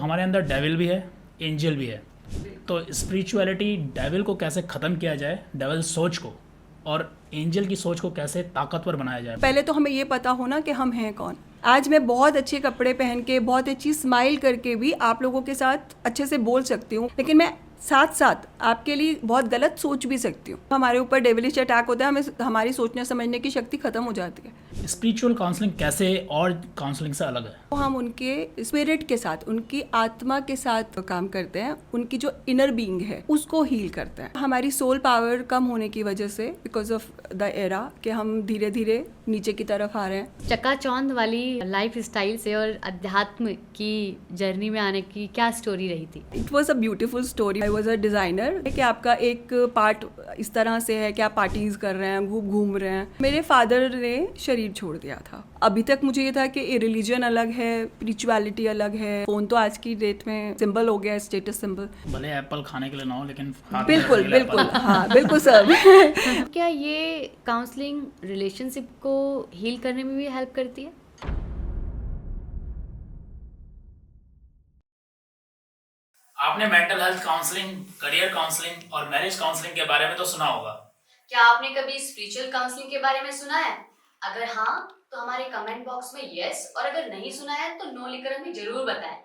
हमारे अंदर डेविल भी है, एंजल भी है। तो स्पिरिचुअलिटी डेविल को कैसे ख़त्म किया जाए, डेविल सोच को, और एंजल की सोच को कैसे ताकतवर बनाया जाए। पहले तो हमें ये पता होना कि हम हैं कौन। आज मैं बहुत अच्छे कपड़े पहन के, बहुत अच्छी स्माइल करके भी आप लोगों के साथ अच्छे से बोल सकती हूँ, लेकिन मैं साथ साथ आपके लिए बहुत गलत सोच भी सकती हूँ। हमारे ऊपर डेविलिश अटैक होता है, हमें हमारी सोचने समझने की शक्ति खत्म हो जाती है। स्पिरिचुअल काउंसलिंग कैसे और काउंसलिंग से अलग है? तो हम उनके स्पिरिट के साथ, उनकी आत्मा के साथ काम करते हैं। उनकी जो इनर बीइंग है उसको हील करते हैं। हमारी सोल पावर कम होने की वजह से, बिकॉज ऑफ द एरा, कि हम धीरे धीरे नीचे की तरफ आ रहे हैं। चकाचौंध वाली लाइफ स्टाइल से और अध्यात्म की जर्नी में आने की क्या स्टोरी रही थी? It was a beautiful story. I was a designer. कि आपका एक पार्ट इस तरह से है कि आप पार्टीज कर रहे हैं, घूम रहे हैं। मेरे फादर ने शरीर छोड़ दिया था। अभी तक मुझे ये था कि रिलीजन अलग है, स्पिरिचुअलिटी अलग है। फोन तो आज की डेट में सिंबल हो गया है, स्टेटस सिंबल। भले एप्पल खाने के लिए ना हो, लेकिन हाथ में बिल्कुल रखने के लिए बिल्कुल, एप्पल। हाँ बिल्कुल सर। क्या ये काउंसलिंग रिलेशनशिप को हील करने में भी हेल्प करती है? आपने mental health counselling, career counselling और मैरिज काउंसलिंग के बारे में तो सुना होगा। क्या आपने कभी स्पिरिचुअल काउंसलिंग के बारे में सुना है? अगर हाँ, तो हमारे कमेंट बॉक्स में यस, और अगर नहीं सुना है तो नो लिखकर हमें जरूर बताएं।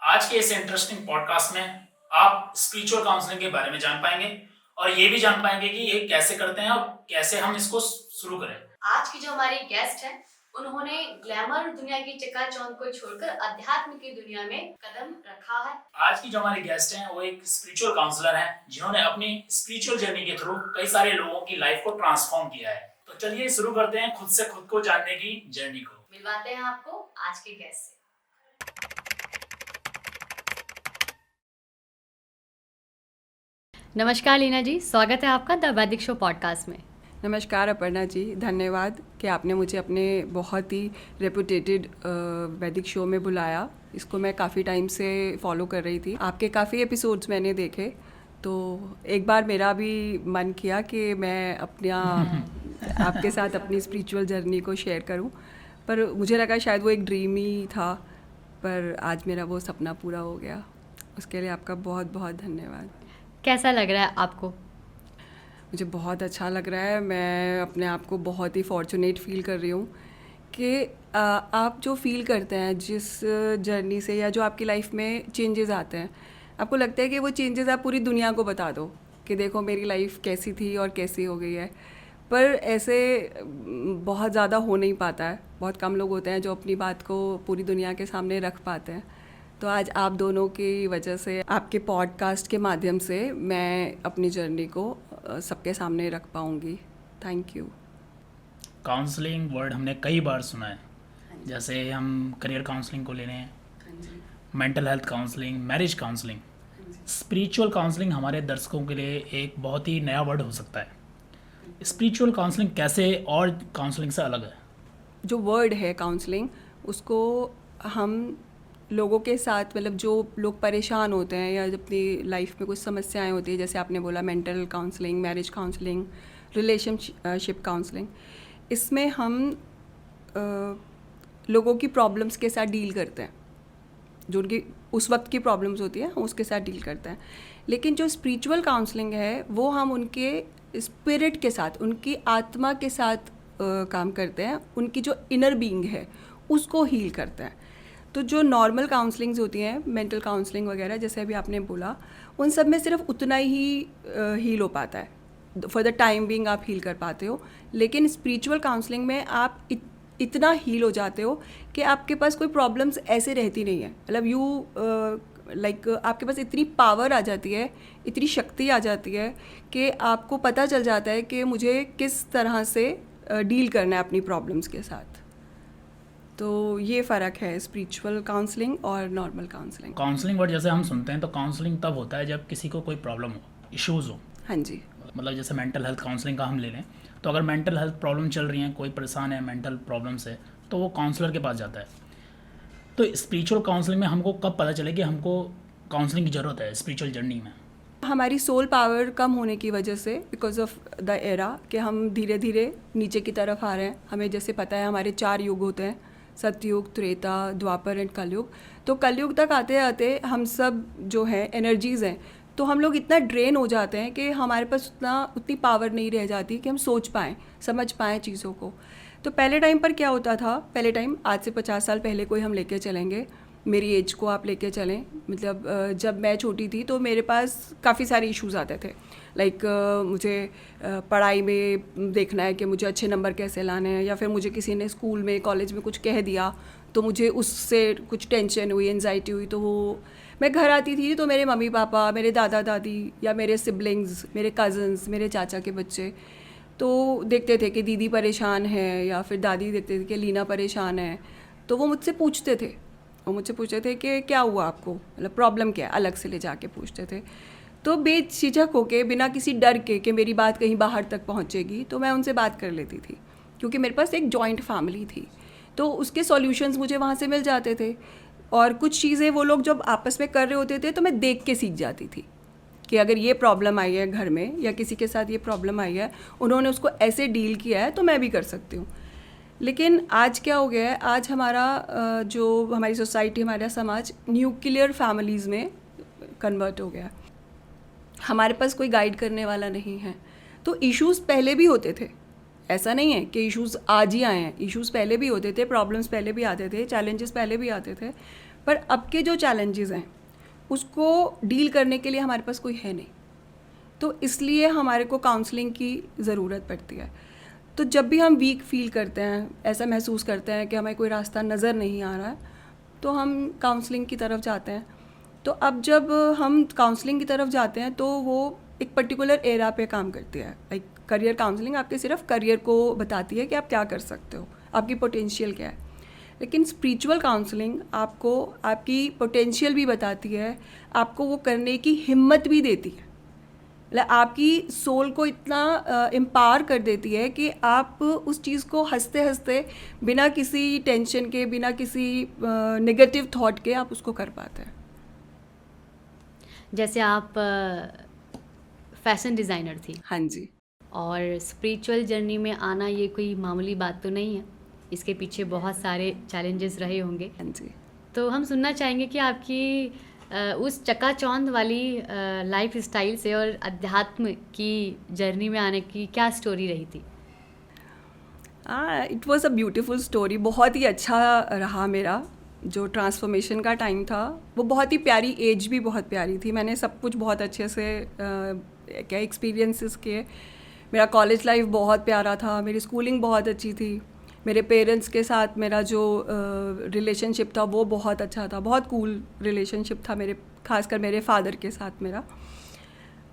आज के इस इंटरेस्टिंग पॉडकास्ट में आप स्पिरिचुअल काउंसलिंग के बारे में जान पाएंगे और ये भी जान पाएंगे कि ये कैसे करते हैं और कैसे हम इसको शुरू करें। आज की जो हमारी गेस्ट है, उन्होंने ग्लैमर दुनिया की चकाचौंध को छोड़कर अध्यात्म की दुनिया में कदम रखा है। आज की जो हमारी गेस्ट हैं वो एक स्पिरिचुअल काउंसलर हैं, जिन्होंने अपनी स्पिरिचुअल जर्नी के थ्रू कई सारे लोगों की लाइफ को ट्रांसफॉर्म किया है। तो चलिए शुरू करते हैं खुद से खुद को जानने की जर्नी को। मिलवाते हैं आपको आज के गेस्ट से। नमस्कार लीना जी, स्वागत है आपका द वैदिक शो पॉडकास्ट में। नमस्कार अपर्णा जी, धन्यवाद कि आपने मुझे अपने बहुत ही रेपुटेटेड वैदिक शो में बुलाया। इसको मैं काफ़ी टाइम से फॉलो कर रही थी। आपके काफ़ी एपिसोड्स मैंने देखे, तो एक बार मेरा भी मन किया कि मैं अपना आपके साथ अपनी स्पिरिचुअल जर्नी को शेयर करूं, पर मुझे लगा शायद वो एक ड्रीम ही था, पर आज मेरा वो सपना पूरा हो गया। उसके लिए आपका बहुत बहुत धन्यवाद। कैसा लग रहा है आपको? मुझे बहुत अच्छा लग रहा है। मैं अपने आप को बहुत ही फॉर्चुनेट फील कर रही हूँ कि आप जो फील करते हैं जिस जर्नी से, या जो आपकी लाइफ में चेंजेस आते हैं, आपको लगता है कि वो चेंजेस आप पूरी दुनिया को बता दो कि देखो मेरी लाइफ कैसी थी और कैसी हो गई है। पर ऐसे बहुत ज़्यादा हो नहीं पाता है। बहुत कम लोग होते हैं जो अपनी बात को पूरी दुनिया के सामने रख पाते हैं। तो आज आप दोनों की वजह से, आपके पॉडकास्ट के माध्यम से मैं अपनी जर्नी को सबके सामने रख पाऊँगी। Thank you. काउंसलिंग वर्ड हमने कई बार सुना है, जैसे हम करियर काउंसलिंग को ले रहे हैं, mental health counselling, marriage counselling. Spiritual counselling हमारे दर्शकों के लिए एक बहुत ही नया वर्ड हो सकता है। स्पिरिचुअल काउंसलिंग कैसे और काउंसलिंग से अलग है? जो वर्ड है काउंसलिंग, उसको हम लोगों के साथ, मतलब जो लोग परेशान होते हैं या अपनी लाइफ में कुछ समस्याएं होती है, जैसे आपने बोला mental counselling, marriage counselling, relationship counselling, इसमें हम लोगों की प्रॉब्लम्स के साथ डील करते हैं। जो उनकी उस वक्त की प्रॉब्लम्स होती है, हम उसके साथ डील करते हैं। लेकिन जो स्पिरिचुअल काउंसलिंग है, वो हम उनके स्पिरिट के साथ, उनकी आत्मा के साथ काम करते हैं। उनकी जो इनर बीइंग है उसको हील करते हैं। तो जो नॉर्मल काउंसलिंग्स होती हैं, मेंटल काउंसलिंग वगैरह, जैसे अभी आपने बोला, उन सब में सिर्फ उतना ही हील हो पाता है। फॉर द टाइम बीइंग आप हील कर पाते हो। लेकिन स्पिरिचुअल काउंसलिंग में आप इतना हील हो जाते हो कि आपके पास कोई प्रॉब्लम्स ऐसे रहती नहीं है। मतलब लाइक आपके पास इतनी पावर आ जाती है, इतनी शक्ति आ जाती है कि आपको पता चल जाता है कि मुझे किस तरह से डील करना है अपनी प्रॉब्लम्स के साथ। तो ये फ़र्क है स्पिरिचुअल काउंसलिंग और नॉर्मल काउंसलिंग। काउंसलिंग वर्ड जैसे हम सुनते हैं तो काउंसलिंग तब होता है जब किसी को कोई प्रॉब्लम हो, इश्यूज़ हो। हाँ जी। मतलब जैसे मेंटल हेल्थ काउंसलिंग का हम ले लें, तो अगर मेंटल हेल्थ प्रॉब्लम चल रही है, कोई परेशान है मेंटल प्रॉब्लम से, तो वो काउंसलर के पास जाता है। तो स्पिरिचुअल काउंसलिंग में हमको कब पता चले कि हमको काउंसलिंग की ज़रूरत है स्पिरिचुअल जर्नी में? हमारी सोल पावर कम होने की वजह से, बिकॉज ऑफ द एरा, कि हम धीरे धीरे नीचे की तरफ आ रहे हैं। हमें जैसे पता है हमारे 4 युग होते हैं, सतयुग, त्रेता, द्वापर एंड कलयुग। तो कलयुग तक आते आते हम सब जो है एनर्जीज़ हैं, तो हम लोग इतना ड्रेन हो जाते हैं कि हमारे पास उतनी पावर नहीं रह जाती कि हम सोच पाएँ, समझ पाएँ चीज़ों को। तो पहले टाइम पर क्या होता था, पहले टाइम आज से 50 साल पहले कोई हम लेके चलेंगे, मेरी एज को आप लेके चलें, मतलब जब मैं छोटी थी तो मेरे पास काफ़ी सारे इश्यूज़ आते थे। लाइक मुझे पढ़ाई में देखना है कि मुझे अच्छे नंबर कैसे लाने हैं, या फिर मुझे किसी ने स्कूल में कॉलेज में कुछ कह दिया तो मुझे उससे कुछ टेंशन हुई, एंजाइटी हुई। तो वो मैं घर आती थी तो मेरे मम्मी पापा, मेरे दादा दादी या मेरे सिबलिंग्स, मेरे कज़न्स, मेरे चाचा के बच्चे तो देखते थे कि दीदी परेशान है, या फिर दादी देखते थे कि लीना परेशान है। तो वो मुझसे पूछते थे कि क्या हुआ आपको, मतलब प्रॉब्लम क्या है, अलग से ले जाके पूछते थे। तो बेझिझक होके, बिना किसी डर के कि मेरी बात कहीं बाहर तक पहुंचेगी, तो मैं उनसे बात कर लेती थी, क्योंकि मेरे पास एक जॉइंट फैमिली थी, तो उसके सॉल्यूशंस मुझे वहाँ से मिल जाते थे। और कुछ चीज़ें वो लोग जब आपस में कर रहे होते थे तो मैं देख के सीख जाती थी कि अगर ये प्रॉब्लम आई है घर में, या किसी के साथ ये प्रॉब्लम आई है, उन्होंने उसको ऐसे डील किया है तो मैं भी कर सकती हूँ। लेकिन आज क्या हो गया है, आज हमारा जो हमारी सोसाइटी, हमारा समाज न्यूक्लियर फैमिलीज़ में कन्वर्ट हो गया। हमारे पास कोई गाइड करने वाला नहीं है। तो इश्यूज़ पहले भी होते थे, ऐसा नहीं है कि इश्यूज़ आज ही आए हैं, इश्यूज़ पहले भी होते थे, प्रॉब्लम्स पहले भी आते थे, चैलेंजेस पहले भी आते थे। पर अब के जो चैलेंजेस हैं उसको डील करने के लिए हमारे पास कोई है नहीं, तो इसलिए हमारे को काउंसलिंग की ज़रूरत पड़ती है। तो जब भी हम वीक फील करते हैं, ऐसा महसूस करते हैं कि हमें कोई रास्ता नज़र नहीं आ रहा है, तो हम काउंसलिंग की तरफ जाते हैं। तो अब जब हम काउंसलिंग की तरफ जाते हैं तो वो एक पर्टिकुलर एरा पे काम करती है। लाइक करियर काउंसलिंग आपके सिर्फ करियर को बताती है कि आप क्या कर सकते हो, आपकी पोटेंशियल क्या है। लेकिन स्पिरिचुअल काउंसलिंग आपको आपकी पोटेंशियल भी बताती है, आपको वो करने की हिम्मत भी देती है, मतलब आपकी सोल को इतना एम्पावर कर देती है कि आप उस चीज़ को हंसते हंसते, बिना किसी टेंशन के, बिना किसी नेगेटिव थॉट के आप उसको कर पाते हैं। जैसे आप फैशन डिज़ाइनर थी, हाँ जी। और स्पिरिचुअल जर्नी में आना ये कोई मामूली बात तो नहीं है, इसके पीछे बहुत सारे चैलेंजेस रहे होंगे। हाँ जी। तो हम सुनना चाहेंगे कि आपकी उस चकाचौंध वाली लाइफ स्टाइल से और अध्यात्म की जर्नी में आने की क्या स्टोरी रही थी? It was a beautiful story. बहुत ही अच्छा रहा मेरा जो ट्रांसफॉर्मेशन का टाइम था, वो बहुत ही प्यारी, एज भी बहुत प्यारी थी। मैंने सब कुछ बहुत अच्छे से क्या एक्सपीरियंसेस किए। मेरा कॉलेज लाइफ बहुत प्यारा था, मेरी स्कूलिंग बहुत अच्छी थी, मेरे पेरेंट्स के साथ मेरा जो रिलेशनशिप था वो बहुत अच्छा था, बहुत कूल रिलेशनशिप था मेरे, खासकर मेरे फादर के साथ मेरा।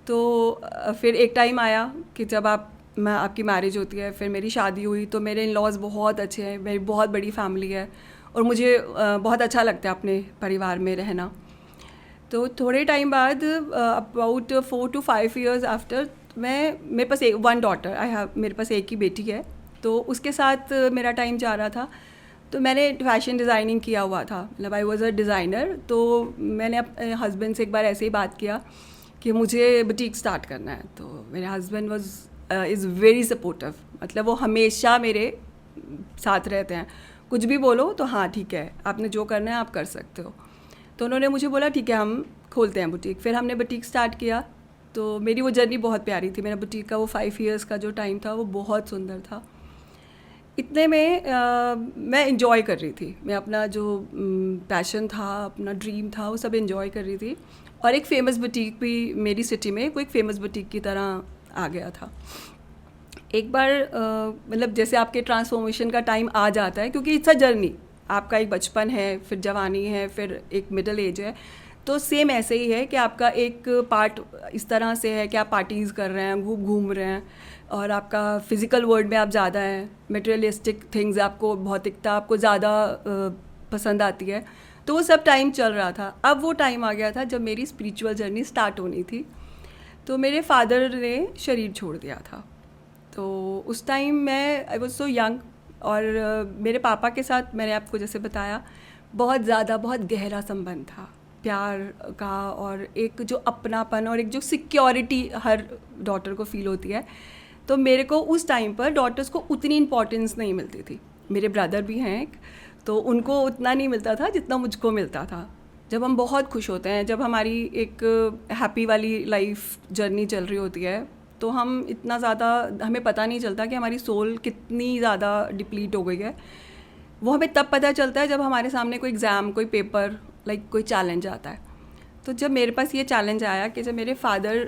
तो फिर एक टाइम आया कि जब आपकी मैरिज होती है, फिर मेरी शादी हुई, तो मेरे इन लॉज बहुत अच्छे हैं, मेरी बहुत बड़ी फैमिली है और मुझे बहुत अच्छा लगता है अपने परिवार में रहना। तो थोड़े टाइम बाद, अबाउट 4 to 5 years आफ्टर, मेरे पास वन डॉटर, मेरे पास एक ही बेटी है, तो उसके साथ मेरा टाइम जा रहा था। तो मैंने फैशन डिज़ाइनिंग किया हुआ था, मतलब आई वॉज़ अ डिज़ाइनर। तो मैंने अपने हस्बैंड से एक बार ऐसे ही बात किया कि मुझे बुटीक स्टार्ट करना है। तो मेरे हस्बैंड इज़ वेरी सपोर्टिव, मतलब वो हमेशा मेरे साथ रहते हैं, कुछ भी बोलो तो हाँ ठीक है, आपने जो करना है आप कर सकते हो। तो उन्होंने मुझे बोला ठीक है हम खोलते हैं बुटीक। फिर हमने बुटीक स्टार्ट किया। तो मेरी वो जर्नी बहुत प्यारी थी, मेरा बुटीक का वो 5 years का जो टाइम था वो बहुत सुंदर था। इतने में मैं इंजॉय कर रही थी, मैं अपना जो पैशन था, अपना ड्रीम था, वो सब इंजॉय कर रही थी। और एक फ़ेमस बुटीक भी मेरी सिटी में कोई एक फ़ेमस बुटीक की तरह आ गया था। एक बार मतलब जैसे आपके ट्रांसफॉर्मेशन का टाइम आ जाता है, क्योंकि इट्स अ जर्नी, आपका एक बचपन है, फिर जवानी है, फिर एक मिडिल एज है। तो सेम ऐसे ही है कि आपका एक पार्ट इस तरह से है कि आप पार्टीज़ कर रहे हैं, घूम रहे हैं, और आपका फिज़िकल वर्ल्ड में आप ज़्यादा हैं, मटेरियलिस्टिक थिंग्स आपको, भौतिकता आपको ज़्यादा पसंद आती है। तो वो सब टाइम चल रहा था। अब वो टाइम आ गया था जब मेरी स्पिरिचुअल जर्नी स्टार्ट होनी थी। तो मेरे फादर ने शरीर छोड़ दिया था। तो उस टाइम मैं आई वॉज सो यंग, और मेरे पापा के साथ मैंने आपको जैसे बताया बहुत ज़्यादा, बहुत गहरा संबंध था प्यार का, और एक जो अपनापन और एक जो सिक्योरिटी हर डॉटर को फील होती है। तो मेरे को उस टाइम पर डॉटर्स को उतनी इम्पोर्टेंस नहीं मिलती थी। मेरे ब्रदर भी हैं, तो उनको उतना नहीं मिलता था जितना मुझको मिलता था। जब हम बहुत खुश होते हैं, जब हमारी एक हैप्पी वाली लाइफ जर्नी चल रही होती है, तो हम इतना ज़्यादा, हमें पता नहीं चलता कि हमारी सोल कितनी ज़्यादा डिप्लीट हो गई है। वो हमें तब पता चलता है जब हमारे सामने कोई एग्ज़ाम, कोई पेपर, कोई चैलेंज आता है। तो जब मेरे पास ये चैलेंज आया कि जब मेरे फादर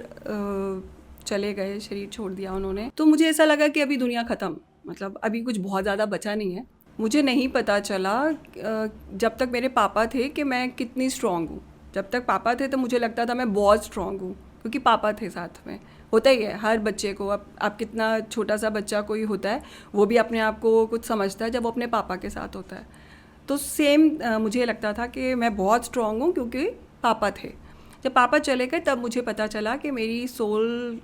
चले गए, शरीर छोड़ दिया उन्होंने, तो मुझे ऐसा लगा कि अभी दुनिया ख़त्म, मतलब अभी कुछ बहुत ज़्यादा बचा नहीं है। मुझे नहीं पता चला जब तक मेरे पापा थे कि मैं कितनी स्ट्रॉन्ग हूँ। जब तक पापा थे तो मुझे लगता था मैं बहुत स्ट्रॉन्ग हूँ, क्योंकि पापा थे साथ में। होता ही है हर बच्चे को, आप कितना छोटा सा बच्चा कोई होता है, वो भी अपने आप को कुछ समझता है जब वो अपने पापा के साथ होता है। तो सेम मुझे लगता था कि मैं बहुत स्ट्रॉन्ग हूँ क्योंकि पापा थे। जब पापा चले गए तब मुझे पता चला कि मेरी सोल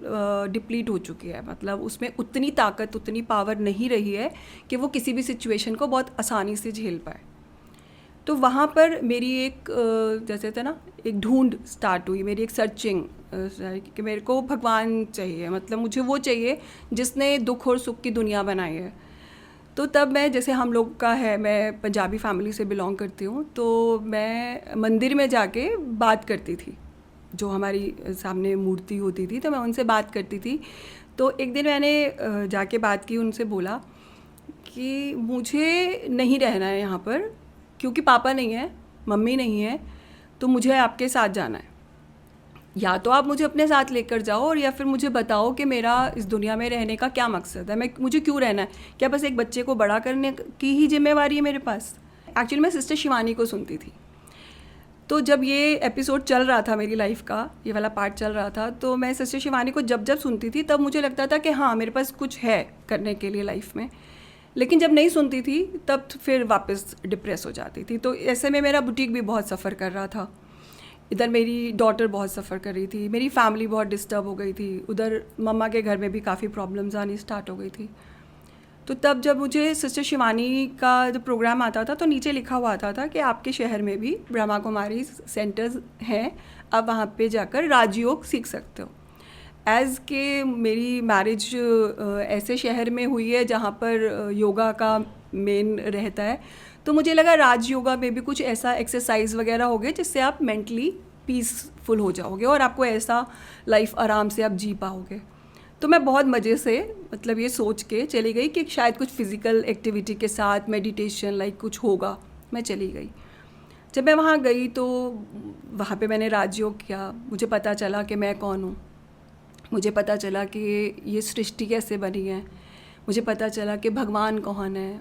डिप्लीट हो चुकी है, मतलब उसमें उतनी ताकत, उतनी पावर नहीं रही है कि वो किसी भी सिचुएशन को बहुत आसानी से झेल पाए। तो वहाँ पर मेरी एक जैसे थे ना, एक ढूंढ स्टार्ट हुई, मेरी एक सर्चिंग कि मेरे को भगवान चाहिए, मतलब मुझे वो चाहिए जिसने दुख और सुख की दुनिया बनाई है। तो तब मैं, जैसे हम लोग का है, मैं पंजाबी फैमिली से बिलोंग करती हूँ, तो मैं मंदिर में जाके बात करती थी। जो हमारी सामने मूर्ति होती थी तो मैं उनसे बात करती थी। तो एक दिन मैंने जाके बात की, उनसे बोला कि मुझे नहीं रहना है यहाँ पर, क्योंकि पापा नहीं है, मम्मी नहीं है, तो मुझे आपके साथ जाना है। या तो आप मुझे अपने साथ लेकर जाओ, और या फिर मुझे बताओ कि मेरा इस दुनिया में रहने का क्या मकसद है, मुझे क्यों रहना है। क्या बस एक बच्चे को बड़ा करने की ही जिम्मेवारी है मेरे पास। एक्चुअली मैं सिस्टर शिवानी को सुनती थी। तो जब ये एपिसोड चल रहा था मेरी लाइफ का, ये वाला पार्ट चल रहा था, तो मैं सिस्टर शिवानी को जब जब सुनती थी तब मुझे लगता था कि हाँ, मेरे पास कुछ है करने के लिए लाइफ में। लेकिन जब नहीं सुनती थी तब फिर वापस डिप्रेस हो जाती थी। तो ऐसे में मेरा बुटीक भी बहुत सफ़र कर रहा था। इधर मेरी डॉटर बहुत सफ़र कर रही थी, मेरी फैमिली बहुत डिस्टर्ब हो गई थी, उधर मम्मा के घर में भी काफ़ी प्रॉब्लम्स आनी स्टार्ट हो गई थी। तो तब जब मुझे सिस्टर शिवानी का जब प्रोग्राम आता था तो नीचे लिखा हुआ आता था कि आपके शहर में भी ब्रह्मा कुमारी सेंटर्स हैं, आप वहाँ पे जाकर राजयोग सीख सकते हो। एज़ के मेरी मैरिज ऐसे शहर में हुई है जहाँ पर योगा का मेन रहता है, तो मुझे लगा राज योगा में भी कुछ ऐसा एक्सरसाइज वगैरह होगे जिससे आप मेंटली पीसफुल हो जाओगे और आपको ऐसा लाइफ आराम से आप जी पाओगे। तो मैं बहुत मज़े से, मतलब ये सोच के चली गई कि शायद कुछ फ़िज़िकल एक्टिविटी के साथ मेडिटेशन कुछ होगा। मैं चली गई। जब मैं वहाँ गई तो वहाँ पे मैंने राजयोग किया। मुझे पता चला कि मैं कौन हूँ, मुझे पता चला कि ये सृष्टि कैसे बनी है, मुझे पता चला कि भगवान कौन है,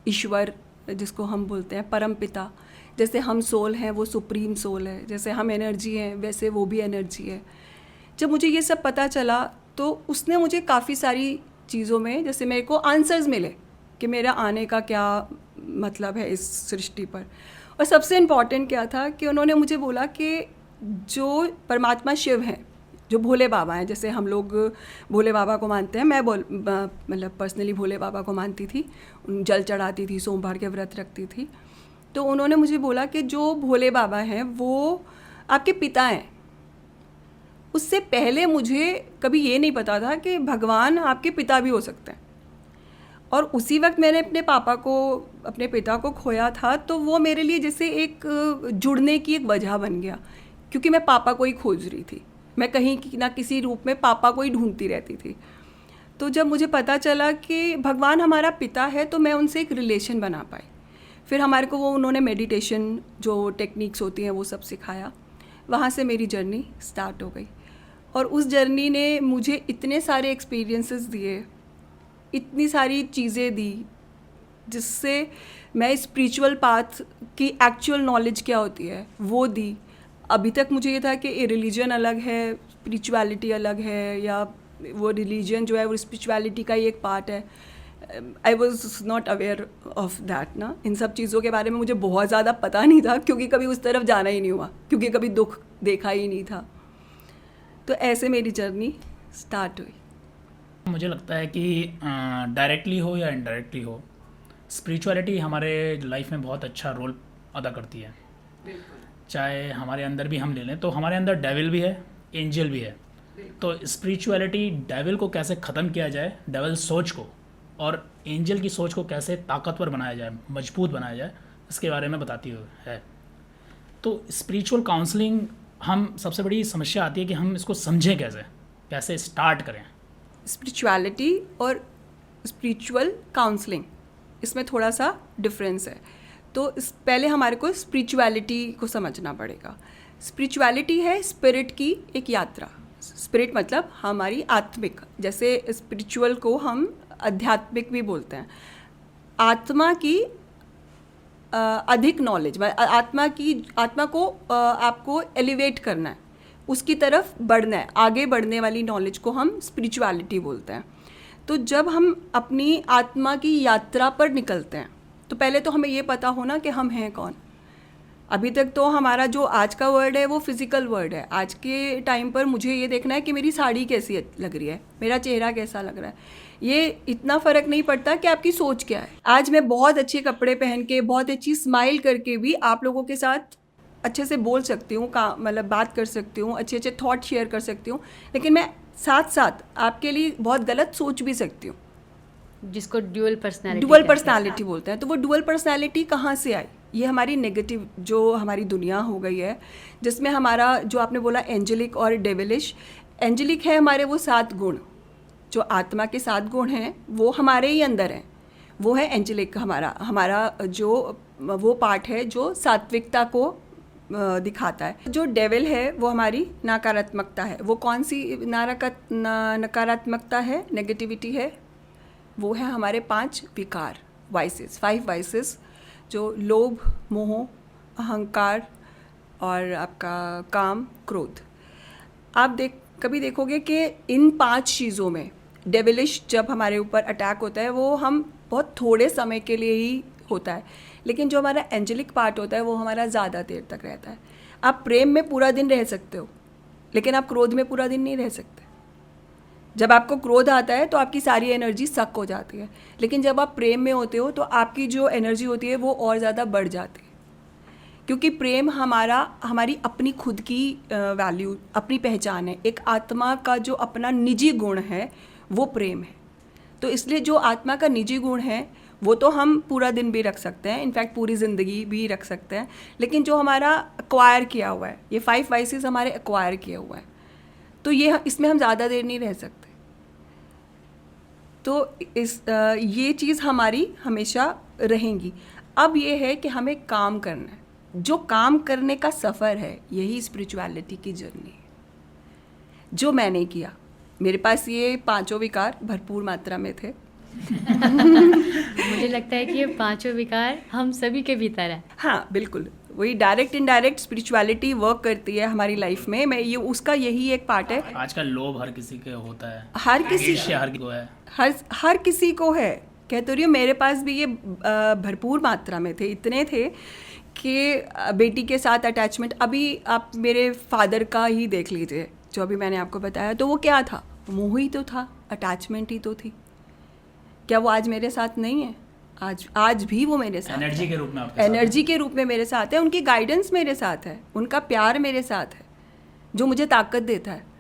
ईश्वर जिसको हम बोलते हैं, परम पिता। जैसे हम सोल हैं वो सुप्रीम सोल है, जैसे हम एनर्जी हैं वैसे वो भी एनर्जी है। जब मुझे ये सब पता चला तो उसने मुझे काफ़ी सारी चीज़ों में, जैसे मेरे को आंसर्स मिले कि मेरा आने का क्या मतलब है इस सृष्टि पर। और सबसे इम्पॉर्टेंट क्या था कि उन्होंने मुझे बोला कि जो परमात्मा शिव हैं, जो भोले बाबा हैं, जैसे हम लोग भोले बाबा को मानते हैं, मैं मतलब पर्सनली भोले बाबा को मानती थी, जल चढ़ाती थी, सोमवार के व्रत रखती थी। तो उन्होंने मुझे बोला कि जो भोले बाबा हैं वो आपके पिता हैं। उससे पहले मुझे कभी ये नहीं पता था कि भगवान आपके पिता भी हो सकते हैं। और उसी वक्त मैंने अपने पिता को खोया था, तो वो मेरे लिए जैसे एक जुड़ने की एक वजह बन गया, क्योंकि मैं पापा को ही खोज रही थी। मैं कहीं ना किसी रूप में पापा को ही ढूंढती रहती थी। तो जब मुझे पता चला कि भगवान हमारा पिता है तो मैं उनसे एक रिलेशन बना पाई। फिर हमारे को उन्होंने मेडिटेशन जो टेक्निक्स होती हैं वो सब सिखाया। वहाँ से मेरी जर्नी स्टार्ट हो गई। और उस जर्नी ने मुझे इतने सारे एक्सपीरियंसेस दिए, इतनी सारी चीज़ें दी, जिससे मैं स्पिरिचुअल पाथ की एक्चुअल नॉलेज क्या होती है वो दी। अभी तक मुझे ये था कि रिलीजन अलग है, स्पिरिचुअलिटी अलग है, या वो रिलीजन जो है वो स्पिरिचुअलिटी का ही एक पार्ट है। I was not aware of that ना। इन सब चीज़ों के बारे में मुझे बहुत ज़्यादा पता नहीं था, क्योंकि कभी उस तरफ जाना ही नहीं हुआ, क्योंकि कभी दुख देखा ही नहीं था। तो ऐसे मेरी जर्नी स्टार्ट हुई। मुझे लगता है कि डायरेक्टली हो या इनडायरेक्टली हो, स्पिरिचुअलिटी हमारे लाइफ में बहुत अच्छा रोल अदा करती है। चाहे हमारे अंदर भी हम ले लें तो हमारे अंदर डेविल भी है, एंजल भी है। तो स्पिरिचुअलिटी डेविल को कैसे ख़त्म किया जाए, डेविल सोच को, और एंजल की सोच को कैसे ताकतवर बनाया जाए, मजबूत बनाया जाए, इसके बारे में बताती है। तो स्पिरिचुअल काउंसलिंग, हम सबसे बड़ी समस्या आती है कि हम इसको समझें कैसे स्टार्ट करें। स्पिरिचुअलिटी और स्पिरिचुअल काउंसलिंग, इसमें थोड़ा सा डिफरेंस है। तो पहले हमारे को स्पिरिचुअलिटी को समझना पड़ेगा। स्पिरिचुअलिटी है स्पिरिट की एक यात्रा। स्पिरिट मतलब हमारी आत्मिक, जैसे स्पिरिचुअल को हम आध्यात्मिक भी बोलते हैं। आत्मा की अधिक नॉलेज, आत्मा को आपको एलिवेट करना है, उसकी तरफ बढ़ना है, आगे बढ़ने वाली नॉलेज को हम स्पिरिचुअलिटी बोलते हैं। तो जब हम अपनी आत्मा की यात्रा पर निकलते हैं तो पहले तो हमें ये पता होना कि हम हैं कौन। अभी तक तो हमारा जो आज का वर्ड है वो फिज़िकल वर्ड है। आज के टाइम पर मुझे ये देखना है कि मेरी साड़ी कैसी लग रही है, मेरा चेहरा कैसा लग रहा है, ये इतना फ़र्क नहीं पड़ता कि आपकी सोच क्या है। आज मैं बहुत अच्छे कपड़े पहन के, बहुत अच्छी स्माइल करके भी आप लोगों के साथ अच्छे से बोल सकती हूँ, मतलब बात कर सकती हूँ, अच्छे अच्छे थॉट शेयर कर सकती हूँ, लेकिन मैं साथ साथ आपके लिए बहुत गलत सोच भी सकती हूँ, जिसको ड्यूअल पर्सनालिटी बोलते हैं। तो वो ड्यूअल पर्सनालिटी कहाँ से आई? ये हमारी नेगेटिव जो हमारी दुनिया हो गई है, जिसमें हमारा जो आपने बोला एंजेलिक और डेविलिश। एंजेलिक है हमारे वो 7 गुण, जो आत्मा के 7 गुण हैं वो हमारे ही अंदर हैं, वो है एंजेलिक। हमारा जो वो पार्ट है जो सात्विकता को दिखाता है। जो डेविल है वो हमारी नकारात्मकता है। वो कौन सी नकारात्मकता है, नेगेटिविटी है? वो है हमारे 5 विकार, वाइसेस, 5 वाइसेस, जो लोभ, मोह, अहंकार और आपका काम, क्रोध। आप कभी देखोगे कि इन 5 चीज़ों में डेविलिश जब हमारे ऊपर अटैक होता है वो हम बहुत थोड़े समय के लिए ही होता है, लेकिन जो हमारा एंजेलिक पार्ट होता है वो हमारा ज़्यादा देर तक रहता है। आप प्रेम में पूरा दिन रह सकते हो, लेकिन आप क्रोध में पूरा दिन नहीं रह सकते। जब आपको क्रोध आता है तो आपकी सारी एनर्जी सक हो जाती है, लेकिन जब आप प्रेम में होते हो तो आपकी जो एनर्जी होती है वो और ज़्यादा बढ़ जाती है, क्योंकि प्रेम हमारी अपनी खुद की वैल्यू, अपनी पहचान है। एक आत्मा का जो अपना निजी गुण है वो प्रेम है। तो इसलिए जो आत्मा का निजी गुण है वो तो हम पूरा दिन भी रख सकते हैं, इनफैक्ट पूरी ज़िंदगी भी रख सकते हैं, लेकिन जो हमारा एक्वायर किया हुआ है, ये 5 वाइसेस हमारे एक्वायर किए हुआ है, तो इसमें हम ज़्यादा देर नहीं रह सकते। तो ये चीज़ हमारी हमेशा रहेंगी। अब ये है कि हमें काम करना है। जो काम करने का सफ़र है यही स्पिरिचुअलिटी की जर्नी है, जो मैंने किया। मेरे पास ये 5 विकार भरपूर मात्रा में थे। मुझे लगता है कि ये 5 विकार हम सभी के भीतर है। हाँ बिल्कुल, वही डायरेक्ट इनडायरेक्ट स्पिरिचुअलिटी वर्क करती है हमारी लाइफ में। उसका यही एक पार्ट है। आजकल लोभ हर किसी के होता है, हर किसी को है, हर किसी को है। कह तो रही हूँ, मेरे पास भी ये भरपूर मात्रा में थे, इतने थे कि बेटी के साथ अटैचमेंट। अभी आप मेरे फादर का ही देख लीजिए, जो अभी मैंने आपको बताया, तो वो क्या था? मोह ही तो था, अटैचमेंट ही तो थी। क्या वो आज मेरे साथ नहीं है? आज भी वो मेरे साथ एनर्जी के रूप में एनर्जी के रूप में मेरे साथ है। उनकी गाइडेंस मेरे साथ है, उनका प्यार मेरे साथ है, जो मुझे ताकत देता है।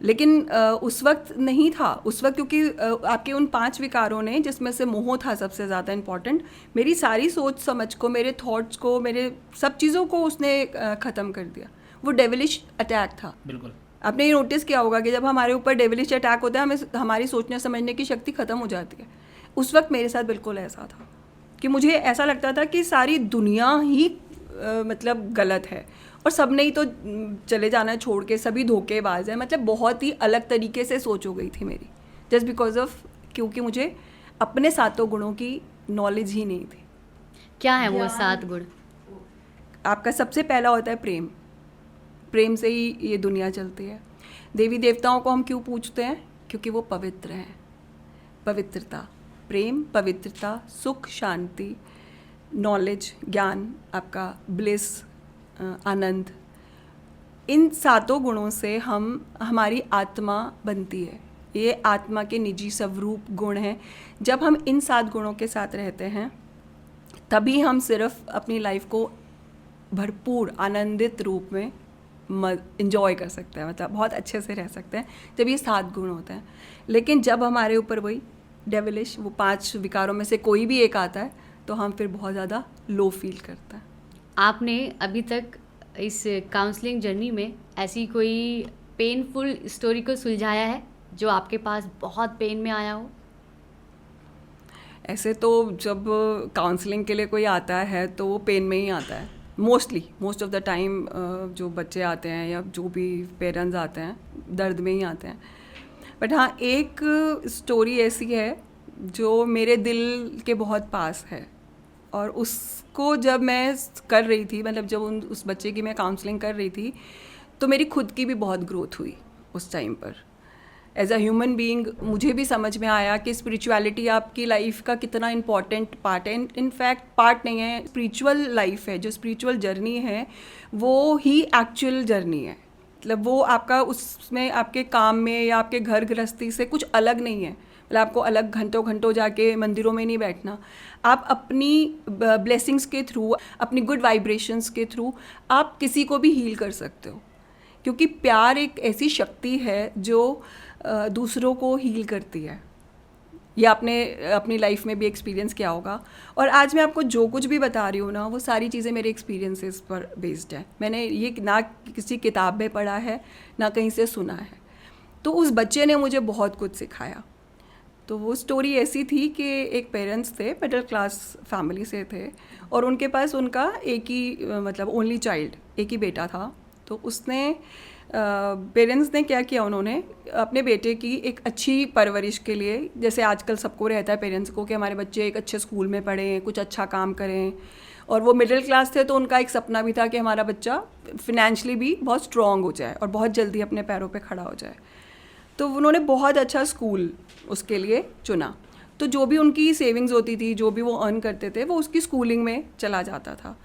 लेकिन उस वक्त नहीं था, उस वक्त क्योंकि आपके उन 5 विकारों ने, जिसमें से मोह था सबसे ज़्यादा इम्पॉर्टेंट, मेरी सारी सोच समझ को, मेरे थॉट्स को, मेरे सब चीज़ों को उसने ख़त्म कर दिया। वो डेविलिश अटैक था। बिल्कुल। आपने ये नोटिस किया होगा कि जब हमारे ऊपर डेविलिश अटैक होता है, हमें हमारी सोचने समझने की शक्ति ख़त्म हो जाती है। उस वक्त मेरे साथ बिल्कुल ऐसा था कि मुझे ऐसा लगता था कि सारी दुनिया ही मतलब गलत है और सब ने ही तो चले जाना छोड़ के, सभी धोखेबाज है। मतलब बहुत ही अलग तरीके से सोच हो गई थी मेरी, जस्ट बिकॉज ऑफ, क्योंकि मुझे अपने 7 गुणों की नॉलेज ही नहीं थी। क्या है वो 7 गुण? आपका सबसे पहला होता है प्रेम। प्रेम से ही ये दुनिया चलती है। देवी देवताओं को हम क्यों पूजते हैं? क्योंकि वो पवित्र हैं। पवित्रता, प्रेम, पवित्रता, सुख, शांति, नॉलेज, ज्ञान, आपका ब्लिस, आनंद, इन 7 गुणों से हमारी आत्मा बनती है। ये आत्मा के निजी स्वरूप गुण हैं। जब हम इन 7 गुणों के साथ रहते हैं तभी हम सिर्फ अपनी लाइफ को भरपूर आनंदित रूप में इंजॉय कर सकते हैं, मतलब बहुत अच्छे से रह सकते हैं जब ये 7 गुण होते हैं। लेकिन जब हमारे ऊपर वही डेविलिश, वो 5 विकारों में से कोई भी एक आता है, तो हम फिर बहुत ज़्यादा लो फील करते हैं। आपने अभी तक इस काउंसलिंग जर्नी में ऐसी कोई पेनफुल स्टोरी को सुलझाया है जो आपके पास बहुत पेन में आया हो? ऐसे तो जब काउंसलिंग के लिए कोई आता है तो वो पेन में ही आता है मोस्ट ऑफ द टाइम। जो बच्चे आते हैं या जो भी पेरेंट्स आते हैं दर्द में ही आते हैं। बट हाँ, एक स्टोरी ऐसी है जो मेरे दिल के बहुत पास है, और उसको जब मैं कर रही थी, मतलब जब उस बच्चे की मैं काउंसलिंग कर रही थी, तो मेरी खुद की भी बहुत ग्रोथ हुई उस टाइम पर। एज अ ह्यूमन बीइंग मुझे भी समझ में आया कि स्पिरिचुअलिटी आपकी लाइफ का कितना इम्पॉर्टेंट पार्ट है। इनफैक्ट पार्ट नहीं है, स्पिरिचुअल लाइफ है, जो स्पिरिचुअल जर्नी है वो ही एक्चुअल जर्नी है। मतलब वो आपका उसमें आपके काम में या आपके घर गृहस्थी से कुछ अलग नहीं है। मतलब आपको अलग घंटों घंटों जाके मंदिरों में नहीं बैठना। आप अपनी ब्लेसिंग्स के थ्रू, अपनी गुड वाइब्रेशंस के थ्रू आप किसी को भी हील कर सकते हो, क्योंकि प्यार एक ऐसी शक्ति है जो दूसरों को हील करती है। ये आपने अपनी लाइफ में भी एक्सपीरियंस किया होगा। और आज मैं आपको जो कुछ भी बता रही हूँ ना, वो सारी चीज़ें मेरे एक्सपीरियंसेस पर बेस्ड है। मैंने ये ना किसी किताब में पढ़ा है ना कहीं से सुना है। तो उस बच्चे ने मुझे बहुत कुछ सिखाया। तो वो स्टोरी ऐसी थी कि एक पेरेंट्स थे, मिडिल क्लास फैमिली से थे, और उनके पास उनका एक ही मतलब ओनली चाइल्ड, एक ही बेटा था। तो उसने पेरेंट्स ने क्या किया, उन्होंने अपने बेटे की एक अच्छी परवरिश के लिए, जैसे आजकल सबको रहता है पेरेंट्स को कि हमारे बच्चे एक अच्छे स्कूल में पढ़ें, कुछ अच्छा काम करें, और वो मिडिल क्लास थे तो उनका एक सपना भी था कि हमारा बच्चा फिनेंशियली भी बहुत स्ट्रॉन्ग हो जाए और बहुत जल्दी अपने पैरों पे खड़ा हो जाए। तो उन्होंने बहुत अच्छा स्कूल उसके लिए चुना। तो जो भी उनकी सेविंग्स होती थी, जो भी वो अर्न करते थे, वो उसकी स्कूलिंग में चला जाता था।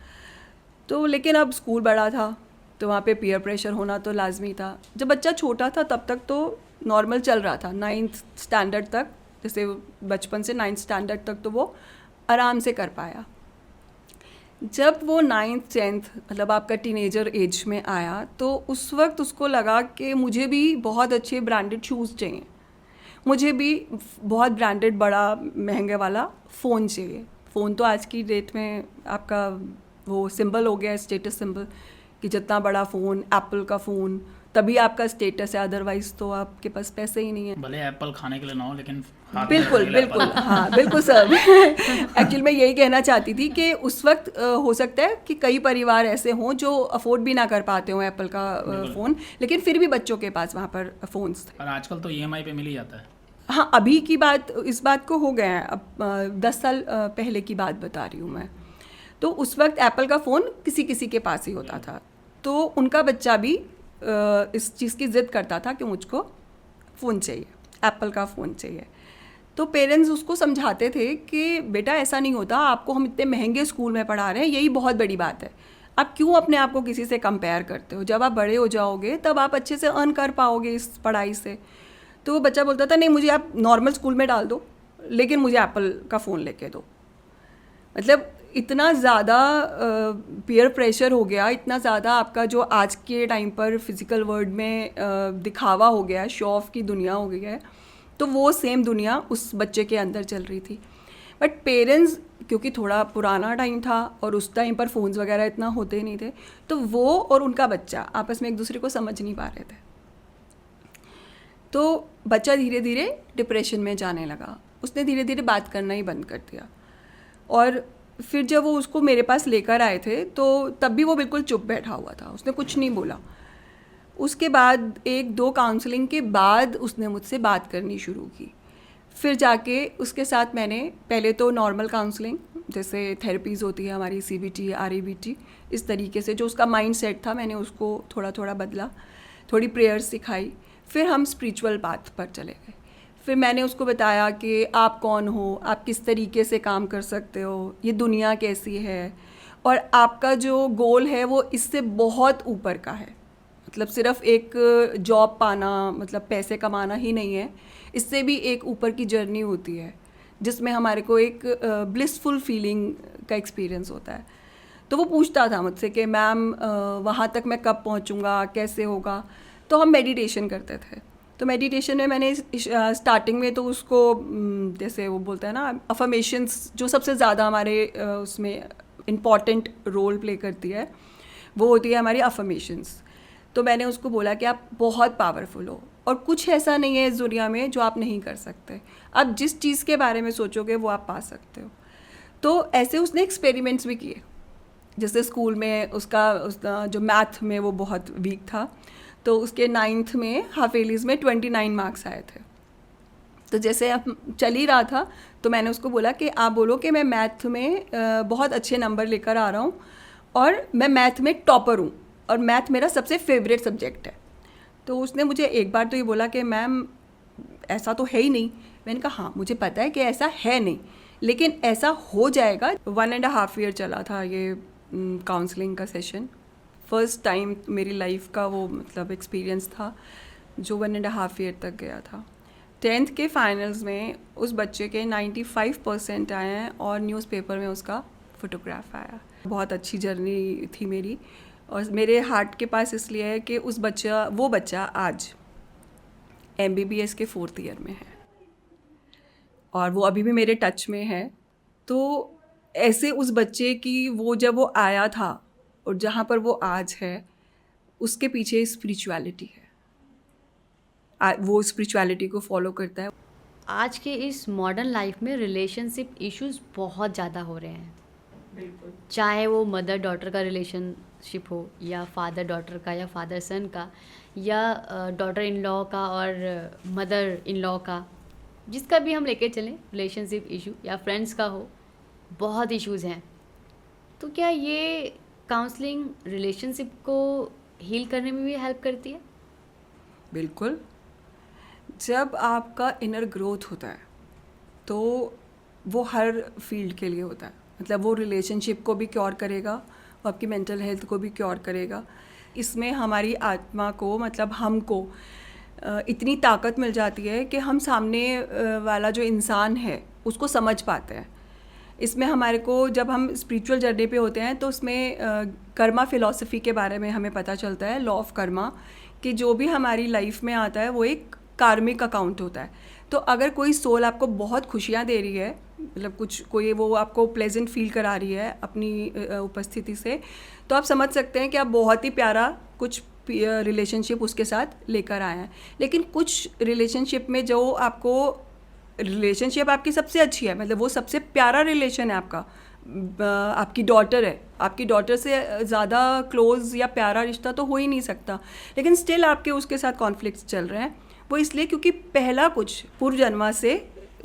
तो लेकिन अब स्कूल बड़ा था तो वहाँ पे पीयर प्रेशर होना तो लाजमी था। जब बच्चा छोटा था तब तक तो नॉर्मल चल रहा था, 9th स्टैंडर्ड तक, जैसे बचपन से 9th स्टैंडर्ड तक तो वो आराम से कर पाया। जब वो 9th 10th मतलब आपका टीनेजर एज में आया, तो उस वक्त उसको लगा कि मुझे भी बहुत अच्छे ब्रांडेड शूज़ चाहिए, मुझे भी बहुत ब्रांडेड बड़ा महंगे वाला फ़ोन चाहिए। फ़ोन तो आज की डेट में आपका वो सिंबल हो गया है, स्टेटस सिंबल, कि जितना बड़ा फ़ोन, एप्पल का फ़ोन, तभी आपका स्टेटस है, अदरवाइज़ तो आपके पास पैसे ही नहीं है। भले एप्पल खाने के लिए ना हो, लेकिन हाथ में बिल्कुल रखने के लिए बिल्कुल, एप्पल। हाँ बिल्कुल सर। एक्चुअली मैं यही कहना चाहती थी कि उस वक्त हो सकता है कि कई परिवार ऐसे हों जो अफोर्ड भी ना कर पाते हों एप्पल का फ़ोन, लेकिन फिर भी बच्चों के पास वहाँ पर फ़ोन्स थे। और आजकल तो EMI पे मिल ही जाता है। हाँ, अभी की बात, इस बात को हो गए हैं, अब 10 साल पहले की बात बता रही हूँ मैं। तो उस वक्त एप्पल का फ़ोन किसी किसी के पास ही होता था। तो उनका बच्चा भी इस चीज़ की ज़िद करता था कि मुझको फ़ोन चाहिए, एप्पल का फ़ोन चाहिए। तो पेरेंट्स उसको समझाते थे कि बेटा ऐसा नहीं होता, आपको हम इतने महंगे स्कूल में पढ़ा रहे हैं, यही बहुत बड़ी बात है, आप क्यों अपने आप को किसी से कंपेयर करते हो, जब आप बड़े हो जाओगे तब आप अच्छे से अर्न कर पाओगे इस पढ़ाई से। तो वो बच्चा बोलता था नहीं, मुझे आप नॉर्मल स्कूल में डाल दो, लेकिन मुझे एप्पल का फ़ोन लेके दो। मतलब इतना ज़्यादा पीयर प्रेशर हो गया, इतना ज़्यादा आपका जो आज के टाइम पर फिज़िकल वर्ल्ड में दिखावा हो गया है, शो ऑफ की दुनिया हो गई है, तो वो सेम दुनिया उस बच्चे के अंदर चल रही थी। बट पेरेंट्स, क्योंकि थोड़ा पुराना टाइम था और उस टाइम पर फ़ोन्स वगैरह इतना होते नहीं थे, तो वो और उनका बच्चा आपस में एक दूसरे को समझ नहीं पा रहे थे। तो बच्चा धीरे धीरे डिप्रेशन में जाने लगा, उसने धीरे धीरे बात करना ही बंद कर दिया। और फिर जब वो उसको मेरे पास लेकर आए थे तो तब भी वो बिल्कुल चुप बैठा हुआ था, उसने कुछ नहीं बोला। उसके बाद 1-2 काउंसलिंग के बाद उसने मुझसे बात करनी शुरू की। फिर जाके उसके साथ मैंने पहले तो नॉर्मल काउंसलिंग, जैसे थेरेपीज़ होती है हमारी CBT, REBT, इस तरीके से जो उसका माइंड सेट था मैंने उसको थोड़ा थोड़ा बदला, थोड़ी प्रेयर्स सिखाई। फिर हम स्पिरिचुअल पाथ पर चले गए। फिर मैंने उसको बताया कि आप कौन हो, आप किस तरीके से काम कर सकते हो, ये दुनिया कैसी है, और आपका जो गोल है वो इससे बहुत ऊपर का है। मतलब सिर्फ एक जॉब पाना, मतलब पैसे कमाना ही नहीं है, इससे भी एक ऊपर की जर्नी होती है जिसमें हमारे को एक ब्लिसफुल फीलिंग का एक्सपीरियंस होता है। तो वो पूछता था मुझसे कि मैम वहाँ तक मैं कब पहुँचूँगा, कैसे होगा। तो हम मेडिटेशन करते थे। तो मेडिटेशन में मैंने स्टार्टिंग में तो उसको जैसे वो बोलता है ना, अफर्मेशंस जो सबसे ज़्यादा हमारे उसमें इम्पॉर्टेंट रोल प्ले करती है वो होती है हमारी अफर्मेशंस। तो मैंने उसको बोला कि आप बहुत पावरफुल हो और कुछ ऐसा नहीं है इस दुनिया में जो आप नहीं कर सकते। आप जिस चीज़ के बारे में सोचोगे वो आप पा सकते हो। तो ऐसे उसने एक्सपेरिमेंट्स भी किए। जैसे स्कूल में उसका जो मैथ में वो बहुत वीक था, तो उसके 9th में हाफेलीज़ में 29 मार्क्स आए थे। तो जैसे अब चल ही रहा था तो मैंने उसको बोला कि आप बोलो कि मैं मैथ में बहुत अच्छे नंबर लेकर आ रहा हूँ और मैं मैथ में टॉपर हूँ और मैथ मेरा सबसे फेवरेट सब्जेक्ट है। तो उसने मुझे एक बार तो ये बोला कि मैम ऐसा तो है ही नहीं। मैंने कहा हाँ मुझे पता है कि ऐसा है नहीं, लेकिन ऐसा हो जाएगा। 1.5 ईयर चला था ये काउंसलिंग का सेशन। फर्स्ट टाइम मेरी लाइफ का वो मतलब एक्सपीरियंस था जो 1.5 ईयर तक गया था। 10th के फाइनल्स में उस बच्चे के 95% आए हैं और न्यूज़पेपर में उसका फ़ोटोग्राफ आया। बहुत अच्छी जर्नी थी मेरी और मेरे हार्ट के पास इसलिए है कि वो बच्चा आज MBBS के 4th ईयर में है और वो अभी भी मेरे टच में है। तो ऐसे उस बच्चे की वो जब वो आया था और जहाँ पर वो आज है उसके पीछे स्पिरिचुअलिटी है। वो स्पिरिचुअलिटी को फॉलो करता है। आज के इस मॉडर्न लाइफ में रिलेशनशिप इश्यूज बहुत ज़्यादा हो रहे हैं। बिल्कुल। चाहे वो मदर डॉटर का रिलेशनशिप हो या फादर डॉटर का या फादर सन का या डॉटर इन लॉ का और मदर इन लॉ का, जिसका भी हम लेके चलें रिलेशनशिप इशू या फ्रेंड्स का हो, बहुत इश्यूज़ हैं। तो क्या ये काउंसलिंग रिलेशनशिप को हील करने में भी हेल्प करती है? बिल्कुल। जब आपका इनर ग्रोथ होता है तो वो हर फील्ड के लिए होता है। मतलब वो रिलेशनशिप को भी क्योर करेगा और आपकी मेंटल हेल्थ को भी क्योर करेगा। इसमें हमारी आत्मा को मतलब हमको इतनी ताकत मिल जाती है कि हम सामने वाला जो इंसान है उसको समझ पाते हैं। इसमें हमारे को जब हम स्पिरिचुअल जर्नी पे होते हैं तो उसमें कर्मा फिलॉसफी के बारे में हमें पता चलता है, लॉ ऑफ कर्मा, कि जो भी हमारी लाइफ में आता है वो एक कार्मिक अकाउंट होता है। तो अगर कोई सोल आपको बहुत खुशियाँ दे रही है, मतलब कोई वो आपको प्लेजेंट फील करा रही है अपनी उपस्थिति से, तो आप समझ सकते हैं कि आप बहुत ही प्यारा कुछ रिलेशनशिप उसके साथ लेकर आए हैं। लेकिन कुछ रिलेशनशिप में जो रिलेशनशिप आपकी सबसे अच्छी है, मतलब वो सबसे प्यारा रिलेशन है आपका, आपकी डॉटर है, आपकी डॉटर से ज़्यादा क्लोज़ या प्यारा रिश्ता तो हो ही नहीं सकता, लेकिन स्टिल आपके उसके साथ कॉन्फ्लिक्ट्स चल रहे हैं। वो इसलिए क्योंकि पहला कुछ पूर्व जन्मा से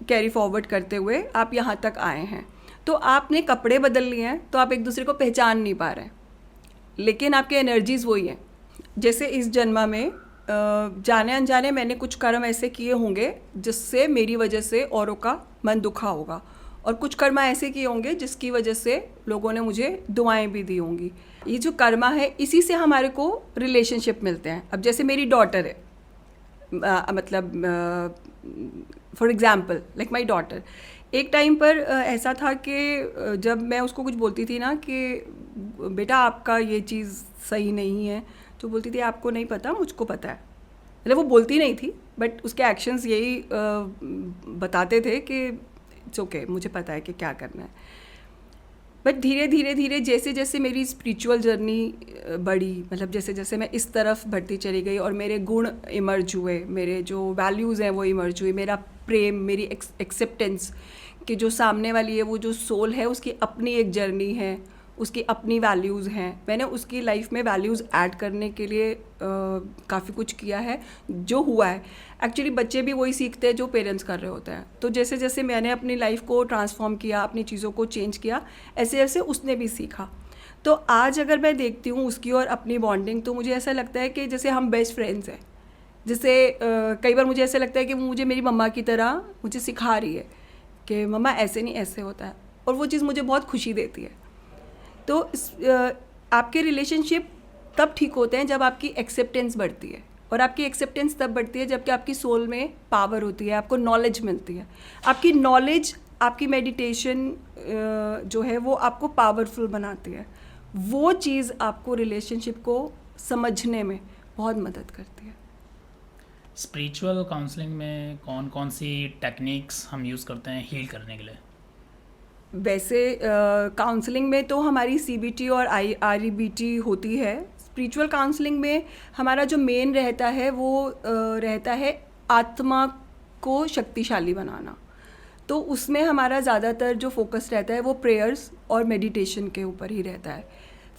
कैरी फॉरवर्ड करते हुए आप यहाँ तक आए हैं। तो आपने कपड़े बदल लिए हैं तो आप एक दूसरे को पहचान नहीं पा रहे हैं, लेकिन आपके एनर्जीज़ वही हैं। जैसे इस जन्मा में जाने अनजाने मैंने कुछ कर्म ऐसे किए होंगे जिससे मेरी वजह से औरों का मन दुखा होगा, और कुछ कर्मा ऐसे किए होंगे जिसकी वजह से लोगों ने मुझे दुआएं भी दी होंगी। ये जो कर्मा है इसी से हमारे को रिलेशनशिप मिलते हैं। अब जैसे मेरी डॉटर है, मतलब for example like my daughter, एक टाइम पर ऐसा था कि जब मैं उसको कुछ बोलती थी ना कि बेटा आपका ये चीज़ सही नहीं है, तो बोलती थी आपको नहीं पता, मुझको पता है। मतलब वो बोलती नहीं थी बट उसके एक्शंस यही बताते थे कि इट्स ओके, मुझे पता है कि क्या करना है। बट धीरे धीरे जैसे जैसे मेरी स्पिरिचुअल जर्नी बढ़ी, मतलब जैसे जैसे मैं इस तरफ बढ़ती चली गई और मेरे गुण इमर्ज हुए, मेरे जो वैल्यूज़ हैं वो इमर्ज हुए, मेरा प्रेम, मेरी एक्सेप्टेंस कि जो सामने वाली है वो जो सोल है उसकी अपनी एक जर्नी है, उसकी अपनी वैल्यूज़ हैं। मैंने उसकी लाइफ में वैल्यूज़ ऐड करने के लिए काफ़ी कुछ किया है। जो हुआ है एक्चुअली बच्चे भी वही सीखते हैं जो पेरेंट्स कर रहे होते हैं। तो जैसे जैसे मैंने अपनी लाइफ को ट्रांसफॉर्म किया, अपनी चीज़ों को चेंज किया, ऐसे ऐसे उसने भी सीखा। तो आज अगर मैं देखती हूँ उसकी और अपनी बॉन्डिंग, तो मुझे ऐसा लगता है कि जैसे हम बेस्ट फ्रेंड्स हैं। जैसे कई बार मुझे ऐसा लगता है कि वो मुझे मेरी मम्मा की तरह मुझे सिखा रही है कि मम्मा ऐसे नहीं ऐसे होता है, और वो चीज़ मुझे बहुत खुशी देती है। तो आपके रिलेशनशिप तब ठीक होते हैं जब आपकी एक्सेप्टेंस बढ़ती है, और आपकी एक्सेप्टेंस तब बढ़ती है जबकि आपकी सोल में पावर होती है, आपको नॉलेज मिलती है। आपकी नॉलेज, आपकी मेडिटेशन जो है वो आपको पावरफुल बनाती है। वो चीज़ आपको रिलेशनशिप को समझने में बहुत मदद करती है। स्पिरिचुअल काउंसलिंग में कौन कौन सी टेक्निक्स हम यूज़ करते हैं हील करने के लिए? वैसे काउंसलिंग में तो हमारी CBT और REBT होती है। स्पिरिचुअल काउंसलिंग में हमारा जो मेन रहता है वो रहता है आत्मा को शक्तिशाली बनाना। तो उसमें हमारा ज़्यादातर जो फोकस रहता है वो प्रेयर्स और मेडिटेशन के ऊपर ही रहता है।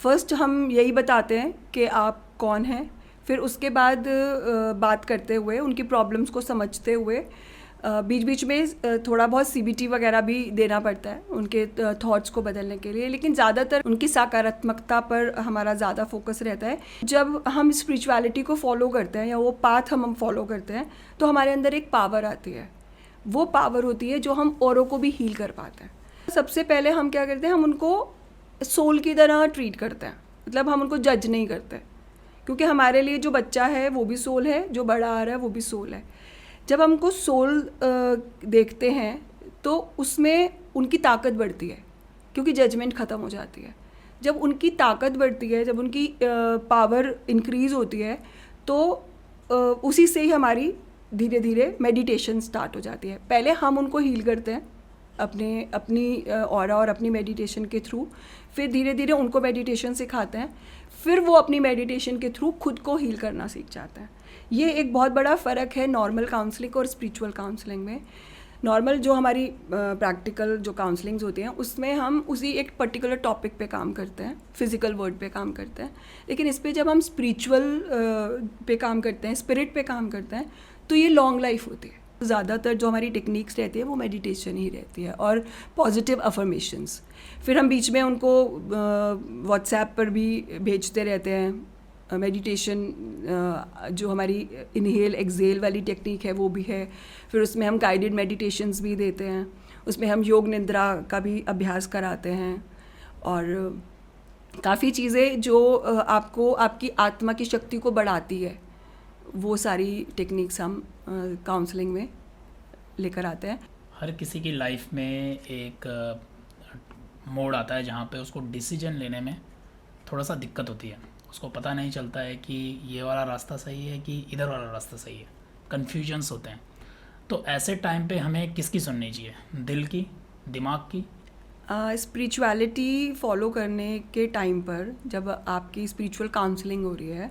फर्स्ट हम यही बताते हैं कि आप कौन हैं, फिर उसके बाद बात करते हुए उनकी प्रॉब्लम्स को समझते हुए बीच बीच में थोड़ा बहुत CBT वगैरह भी देना पड़ता है उनके थॉट्स को बदलने के लिए, लेकिन ज़्यादातर उनकी सकारात्मकता पर हमारा ज़्यादा फोकस रहता है। जब हम स्पिरिचुअलिटी को फॉलो करते हैं या वो पाथ हम फॉलो करते हैं तो हमारे अंदर एक पावर आती है। वो पावर होती है जो हम औरों को भी हील कर पाते हैं। सबसे पहले हम क्या करते हैं, हम उनको सोल की तरह ट्रीट करते हैं, मतलब हम उनको जज नहीं करते, क्योंकि हमारे लिए जो बच्चा है वो भी सोल है, जो बड़ा आ रहा है वो भी सोल है। जब हमको सोल देखते हैं तो उसमें उनकी ताकत बढ़ती है, क्योंकि जजमेंट ख़त्म हो जाती है। जब उनकी ताकत बढ़ती है, जब उनकी पावर इंक्रीज़ होती है, तो उसी से ही हमारी धीरे धीरे मेडिटेशन स्टार्ट हो जाती है। पहले हम उनको हील करते हैं अपनी ऑरा और अपनी मेडिटेशन के थ्रू, फिर धीरे धीरे उनको मेडिटेशन सिखाते हैं, फिर वो अपनी मेडिटेशन के थ्रू खुद को हील करना सीख जाते हैं। ये एक बहुत बड़ा फ़र्क है नॉर्मल काउंसलिंग और स्पिरिचुअल काउंसलिंग में। नॉर्मल जो हमारी प्रैक्टिकल जो काउंसलिंग्स होती हैं उसमें हम उसी एक पर्टिकुलर टॉपिक पे काम करते हैं, फिज़िकल वर्ड पे काम करते हैं, लेकिन इस पे जब हम स्पिरिचुअल पे काम करते हैं, स्पिरिट पे काम करते हैं, तो ये लॉन्ग लाइफ होती है। ज़्यादातर जो हमारी टेक्निक्स रहती है वो मेडिटेशन ही रहती है और पॉजिटिव अफर्मेशंस। फिर हम बीच में उनको व्हाट्सएप पर भी भेजते रहते हैं मेडिटेशन, जो हमारी इनहेल एक्सहेल वाली टेक्निक है वो भी है। फिर उसमें हम गाइडेड मेडिटेशंस भी देते हैं, उसमें हम योग निद्रा का भी अभ्यास कराते हैं, और काफ़ी चीज़ें जो आपको आपकी आत्मा की शक्ति को बढ़ाती है वो सारी टेक्निक्स हम काउंसलिंग में लेकर आते हैं। हर किसी की लाइफ में एक मोड़ आता है जहाँ पे उसको डिसीजन लेने में थोड़ा सा दिक्कत होती है। उसको पता नहीं चलता है कि ये वाला रास्ता सही है कि इधर वाला रास्ता सही है, कन्फ्यूजन्स होते हैं। तो ऐसे टाइम पे हमें किसकी सुननी चाहिए, दिल की, दिमाग की? स्पिरिचुअलिटी फॉलो करने के टाइम पर जब आपकी स्पिरिचुअल काउंसलिंग हो रही है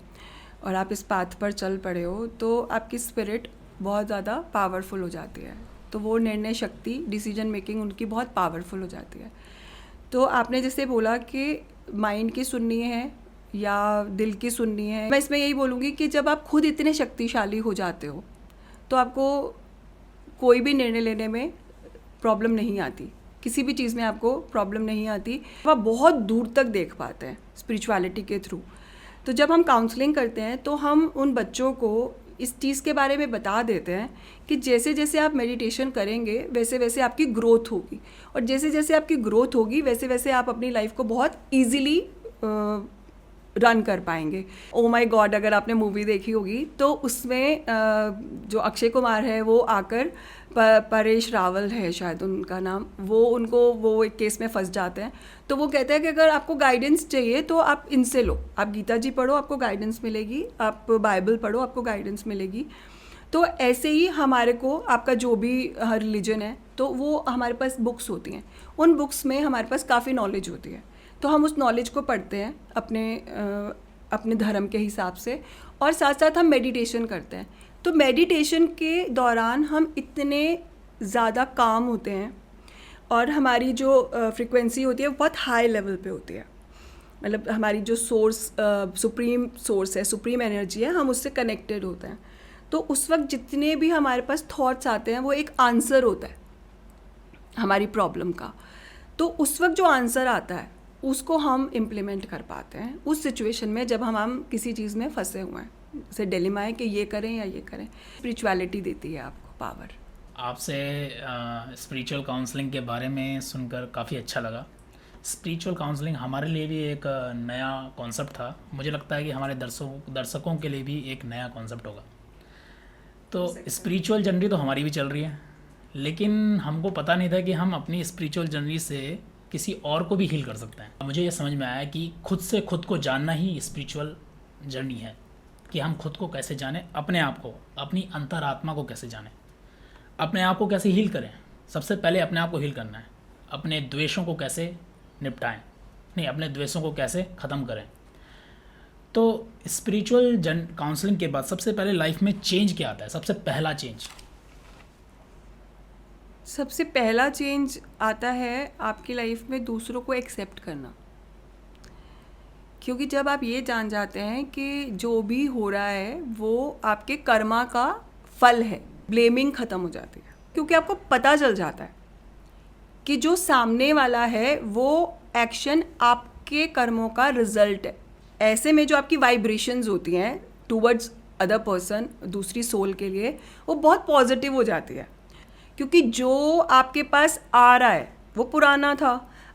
और आप इस पाथ पर चल पड़े हो, तो आपकी स्पिरिट बहुत ज़्यादा पावरफुल हो जाती है। तो वो निर्णय शक्ति, डिसीजन मेकिंग उनकी बहुत पावरफुल हो जाती है। तो आपने जैसे बोला कि माइंड की सुननी है या दिल की सुननी है, मैं इसमें यही बोलूँगी कि जब आप खुद इतने शक्तिशाली हो जाते हो तो आपको कोई भी निर्णय लेने में प्रॉब्लम नहीं आती, किसी भी चीज़ में आपको प्रॉब्लम नहीं आती। आप बहुत दूर तक देख पाते हैं स्पिरिचुअलिटी के थ्रू। तो जब हम काउंसलिंग करते हैं तो हम उन बच्चों को इस चीज़ के बारे में बता देते हैं कि जैसे जैसे आप मेडिटेशन करेंगे वैसे वैसे आपकी ग्रोथ होगी, और जैसे जैसे आपकी ग्रोथ होगी वैसे वैसे आप अपनी लाइफ को बहुत ईजीली रन कर पाएंगे। ओ माय गॉड, अगर आपने मूवी देखी होगी तो उसमें जो अक्षय कुमार है वो आकर परेश रावल है शायद उनका नाम, वो एक केस में फंस जाते हैं। तो वो कहते हैं कि अगर आपको गाइडेंस चाहिए तो आप इनसे लो, आप गीता जी पढ़ो आपको गाइडेंस मिलेगी, आप बाइबल पढ़ो आपको गाइडेंस मिलेगी। तो ऐसे ही हमारे को आपका जो भी रिलीजन है तो वो हमारे पास बुक्स होती हैं, उन बुक्स में हमारे पास काफ़ी नॉलेज होती है। तो हम उस नॉलेज को पढ़ते हैं अपने धर्म के हिसाब से, और साथ साथ हम मेडिटेशन करते हैं। तो मेडिटेशन के दौरान हम इतने ज़्यादा काम होते हैं और हमारी जो फ्रीक्वेंसी होती है वो बहुत हाई लेवल पे होती है, मतलब हमारी जो सुप्रीम सोर्स है, सुप्रीम एनर्जी है, हम उससे कनेक्टेड होते हैं। तो उस वक्त जितने भी हमारे पास थॉट्स आते हैं वो एक आंसर होता है हमारी प्रॉब्लम का। तो उस वक्त जो आंसर आता है उसको हम इम्प्लीमेंट कर पाते हैं उस सिचुएशन में जब हम किसी चीज़ में फंसे हुए हैं, जैसे डिलेमा है कि ये करें या ये करें। स्पिरिचुअलिटी देती है आपको पावर। आपसे स्पिरिचुअल काउंसलिंग के बारे में सुनकर काफ़ी अच्छा लगा। स्पिरिचुअल काउंसलिंग हमारे लिए भी एक नया कॉन्सेप्ट था, मुझे लगता है कि हमारे दर्शकों के लिए भी एक नया कॉन्सेप्ट होगा। तो स्पिरिचुअल जर्नी तो हमारी भी चल रही है, लेकिन हमको पता नहीं था कि हम अपनी स्पिरिचुअल जर्नी से किसी और को भी हील कर सकते हैं। मुझे ये समझ में आया कि खुद से खुद को जानना ही स्पिरिचुअल जर्नी है। कि हम खुद को कैसे जानें, अपने आप को, अपनी अंतरात्मा को कैसे जानें, अपने आप को कैसे हील करें। सबसे पहले अपने आप को हील करना है। अपने द्वेषों को कैसे निपटाएं, नहीं, अपने द्वेषों को कैसे ख़त्म करें। तो स्पिरिचुअल काउंसलिंग के बाद सबसे पहले लाइफ में चेंज क्या आता है? सबसे पहला चेंज, सबसे पहला चेंज आता है आपकी लाइफ में दूसरों को एक्सेप्ट करना। क्योंकि जब आप ये जान जाते हैं कि जो भी हो रहा है वो आपके कर्मा का फल है, ब्लेमिंग ख़त्म हो जाती है। क्योंकि आपको पता चल जाता है कि जो सामने वाला है वो एक्शन आपके कर्मों का रिजल्ट है। ऐसे में जो आपकी वाइब्रेशंस होती हैं टूवर्ड्स अदर पर्सन, दूसरी सोल के लिए, वो बहुत पॉजिटिव हो जाती है। क्योंकि जो आपके पास आ रहा है वो पुराना था,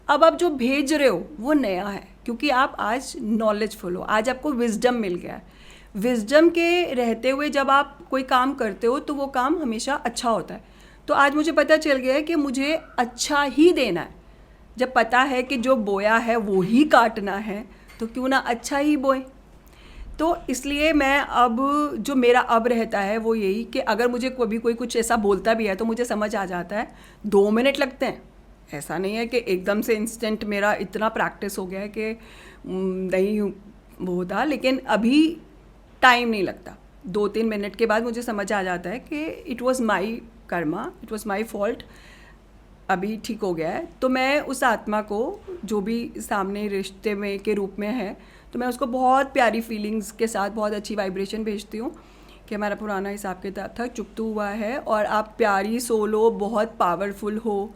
अब आप जो भेज रहे हो वो नया है। क्योंकि आप आज नॉलेजफुल हो, आज आपको विजडम मिल गया है। विजडम के रहते हुए जब आप कोई काम करते हो तो वो काम हमेशा अच्छा होता है। तो आज मुझे पता चल गया है कि मुझे अच्छा ही देना है। जब पता है कि जो बोया है वो ही काटना है, तो क्यों ना अच्छा ही बोए। तो इसलिए मैं अब जो मेरा अब रहता है वो यही कि अगर मुझे कभी कोई कुछ ऐसा बोलता भी है तो मुझे समझ आ जाता है। 2 मिनट लगते हैं, ऐसा नहीं है कि एकदम से इंस्टेंट। मेरा इतना प्रैक्टिस हो गया है कि नहीं वो होता, लेकिन अभी टाइम नहीं लगता। 2-3 मिनट के बाद मुझे समझ आ जाता है कि it was my Karma, it was my fault, अभी ठीक हो गया है। तो मैं उस आत्मा को, जो भी सामने रिश्ते में के रूप में है, तो मैं उसको बहुत प्यारी फीलिंग्स के साथ बहुत अच्छी वाइब्रेशन भेजती हूँ कि हमारा पुराना हिसाब किताब था, चुकता हुआ है और आप प्यारी सोल हो, बहुत पावरफुल हो,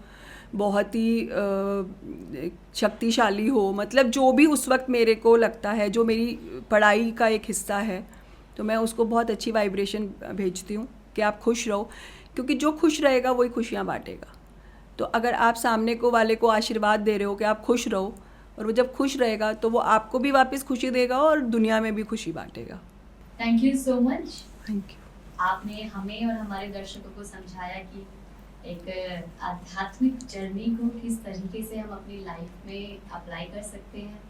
बहुत ही शक्तिशाली हो। मतलब जो भी उस वक्त मेरे को लगता है, जो मेरी पढ़ाई का एक हिस्सा है, तो मैं उसको बहुत अच्छी वाइब्रेशन भेजती हूँ कि आप खुश रहो। क्योंकि जो खुश रहेगा वही खुशियाँ बांटेगा। तो अगर आप सामने को वाले को आशीर्वाद दे रहे हो कि आप खुश रहो, और वो जब खुश रहेगा तो वो आपको भी वापस खुशी देगा और दुनिया में भी खुशी बांटेगा। Thank you so much. Thank you. आपने हमें और हमारे दर्शकों को समझाया कि एक आध्यात्मिक जर्नी को किस तरीके से हम अपनी लाइफ में अप्लाई कर सकते हैं,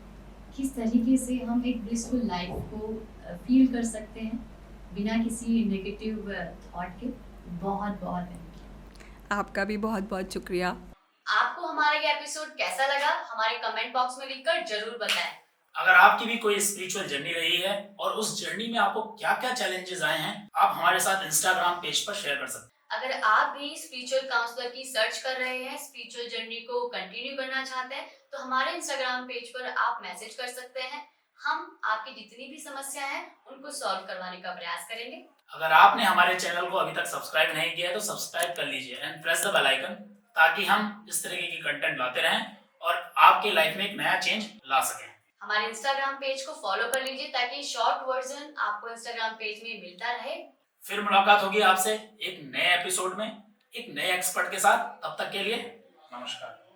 किस तरीके से हम एक ब्लिसफुल लाइफ को फील कर सकते हैं बिना किसी नेगेटिव थॉट के। बहुत बहुत थैंक यू। आपका भी बहुत बहुत शुक्रिया। आपको हमारा ये एपिसोड कैसा लगा हमारे कमेंट बॉक्स में लिखकर जरूर बताएं। अगर आपकी भी कोई स्पिरिचुअल जर्नी रही है और उस जर्नी में आपको क्या क्या चैलेंजेस आए हैं, आप हमारे साथ इंस्टाग्राम पेज पर शेयर कर सकते हैं। अगर आप भी स्पिरिचुअल काउंसलर की सर्च कर रहे हैं, स्पिरिचुअल जर्नी को कंटिन्यू करना चाहते हैं, तो हमारे इंस्टाग्राम पेज पर आप मैसेज कर सकते हैं। हम आपकी जितनी भी समस्या है उनको सॉल्व करवाने का प्रयास करेंगे। अगर आपने हमारे चैनल को अभी तक सब्सक्राइब नहीं किया है तो सब्सक्राइब कर लीजिए and press the bell icon, ताकि हम इस तरीके की कंटेंट लाते रहें और आपकी लाइफ में एक नया चेंज ला सकें। हमारे इंस्टाग्राम पेज को फॉलो कर लीजिए ताकि शॉर्ट वर्जन आपको इंस्टाग्राम पेज में मिलता रहे। फिर मुलाकात होगी आपसे एक नए एपिसोड में, एक नए एक्सपर्ट के साथ। तब तक के लिए नमस्कार।